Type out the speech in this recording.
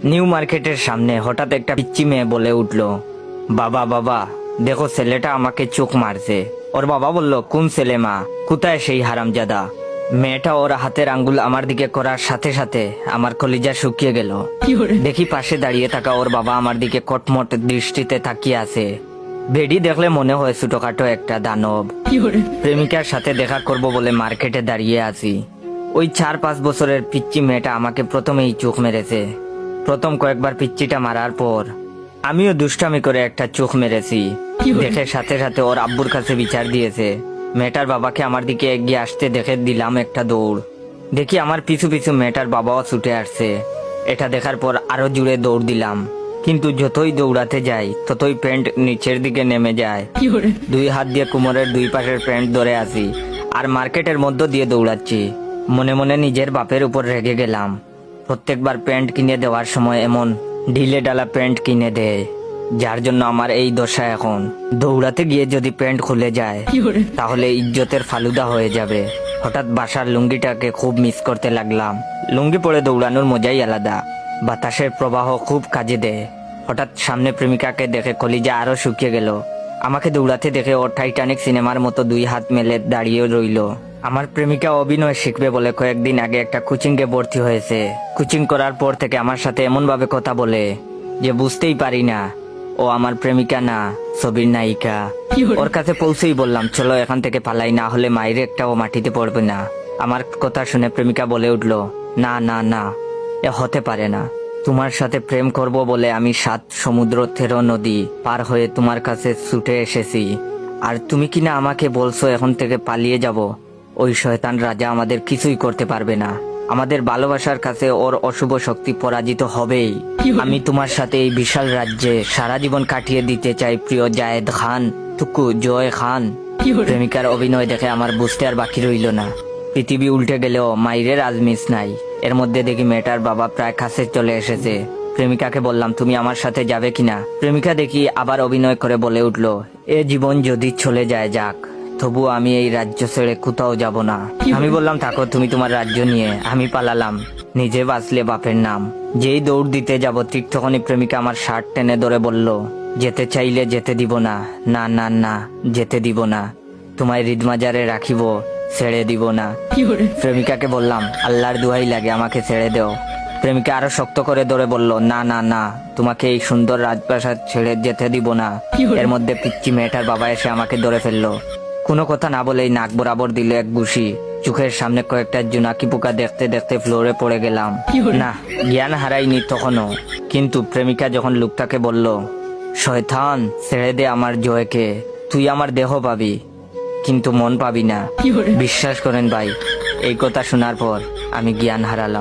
New মার্কেটের সামনে হঠাৎ একটা পিচ্চি মেয়ে বলে উঠলো, বাবা বাবা দেখো ছেলেটা আমাকে চোখ মারছে। ওর বাবা বলল, কোন ছেলে মা, কোথায় সেই হারামজাদা? মেয়েটা ওর হাতের আঙ্গুল আমার দিকে করার সাথে সাথে আমার কলিজা শুকিয়ে গেল। দেখি পাশে দাঁড়িয়ে থাকা ওর বাবা আমার দিকে কটমট দৃষ্টিতে তাকিয়ে আছে। বেডি দেখলে মনে হয় ছোটখাটো একটা দানব। প্রেমিকার সাথে দেখা করব বলে মার্কেটে দাঁড়িয়ে আছি। ওই 4-5 বছরের পিচ্চি মেয়েটা আমাকে প্রথমেই চোখ মেরেছে। প্রথম কয়েকবার পিচ্চিটা মারার পর আমিও দুষ্টামি করে একটা চোখ মেরেছি। দেখে সাথে সাথে ওর আব্বুর কাছে বিচার দিয়েছে। মেয়েটার বাবাকে আমার দিকে এগিয়ে আসতে দেখে দিলাম একটা দৌড়। দেখি আমার পিছু পিছু মেয়েটার বাবাও ছুটে আসছে। এটা দেখার পর আরো জুড়ে দৌড় দিলাম, কিন্তু যতই দৌড়াতে যাই ততই প্যান্ট নিচের দিকে নেমে যায়। 2 হাত দিয়ে কোমরের 2 পাশের প্যান্ট ধরে আছি আর মার্কেটের মধ্য দিয়ে দৌড়াচ্ছি। মনে মনে নিজের বাপের উপর রেগে গেলাম। প্রত্যেকবার প্যান্ট কিনে দেওয়ার সময় এমন ঢিলে ডালা প্যান্ট কিনে দেয়, যার জন্য আমার এই দশা। এখন দৌড়াতে গিয়ে যদি প্যান্ট খুলে যায় তাহলে ইজ্জতের ফালুদা হয়ে যাবে। হঠাৎ বাসার লুঙ্গিটাকে খুব মিস করতে লাগলাম। লুঙ্গি পরে দৌড়ানোর মজাই আলাদা, বাতাসের প্রবাহ খুব কাজে দেয়। হঠাৎ সামনে প্রেমিকাকে দেখে কলিজা আরো শুকিয়ে গেল। আমাকে দৌড়াতে দেখে ও টাইটানিক সিনেমার মতো 2 হাত মেলে দাঁড়িয়ে রইল। আমার প্রেমিকা অভিনয় শিখবে বলে কয়েকদিন আগে একটা কোচিংয়ে ভর্তি হয়েছে। কোচিং করার পর থেকে আমার সাথে এমন ভাবে কথা বলে যে বুঝতেই পারি না ও আমার প্রেমিকা না, ছবির নায়িকা। ওর কাছে পৌঁছেই বললাম, চলো এখান থেকে পালাই, না হলে মায়ের একটাও মাটিতে পড়বে না। আমার কথা শুনে প্রেমিকা বলে উঠলো, না না না, এ হতে পারে না। তোমার সাথে প্রেম করব বলে আমি 7 সমুদ্র 13 নদী পার হয়ে তোমার কাছে ছুটে এসেছি, আর তুমি কিনা আমাকে বলছো এখন থেকে পালিয়ে যাব। ওই শয়তান রাজা আমাদের কিছুই করতে পারবে না। আমাদের ভালোবাসার কাছে ওর অশুভ শক্তি পরাজিত হবেই। আমি তোমার সাথে এই বিশাল রাজ্যে সারা জীবন কাটিয়ে দিতে চাই, প্রিয় জায়েদ খান, টুকু জয় খান। প্রেমিকার অভিনয় দেখে আমার বুঝতে আর বাকি রইল না। পৃথিবী উল্টে গেলেও মাইরের আজমিস নাই। এর মধ্যে দেখি মেয়েটার বাবা প্রায় কাছে চলে এসেছে। প্রেমিকাকে বললাম, তুমি আমার সাথে যাবে কিনা? প্রেমিকা দেখি আবার অভিনয় করে বলে উঠলো, এ জীবন যদি চলে যায় যাক, তবু আমি এই রাজ্য ছেড়ে কোথাও যাব না। আমি বললাম, থাকো তুমি তোমার রাজ্য নিয়ে, আমি পালালাম। নিজে বাঁচলে বাপের নাম। যেই দৌড় দিতে যাব ঠিক তখনই প্রেমিকা আমার শার্ট টেনে ধরে বলল, যেতে চাইলে যেতে দিব না, না না না, যেতে দিব না। তোমায় হৃদমাজারে রাখিব, ছেড়ে দিব না। প্রেমিকাকে বললাম, আল্লাহর দোহাই লাগে আমাকে ছেড়ে দেও। প্রেমিকা আরো শক্ত করে ধরে বলল, না না না, তোমাকে এই সুন্দর রাজপ্রাসাদ ছেড়ে যেতে দিব না। এর মধ্যে পিচ্চি মেয়েটার বাবা এসে আমাকে ধরে ফেললো। কোনো কথা না বলেই নাক বরাবর দিল এক ঘুষি। চোখের সামনে কয়েকটা জোনাকি পোকা দেখতে দেখতে ফ্লোরে পড়ে গেলাম। না, জ্ঞান হারাইনি তখনও, কিন্তু প্রেমিকা যখন লোকটাকে বলল, শয়তান ছেড়ে দে আমার জয়কে, তুই আমার দেহ পাবি কিন্তু মন পাবি না। বিশ্বাস করেন ভাই, এই কথা শোনার পর আমি জ্ঞান হারালাম।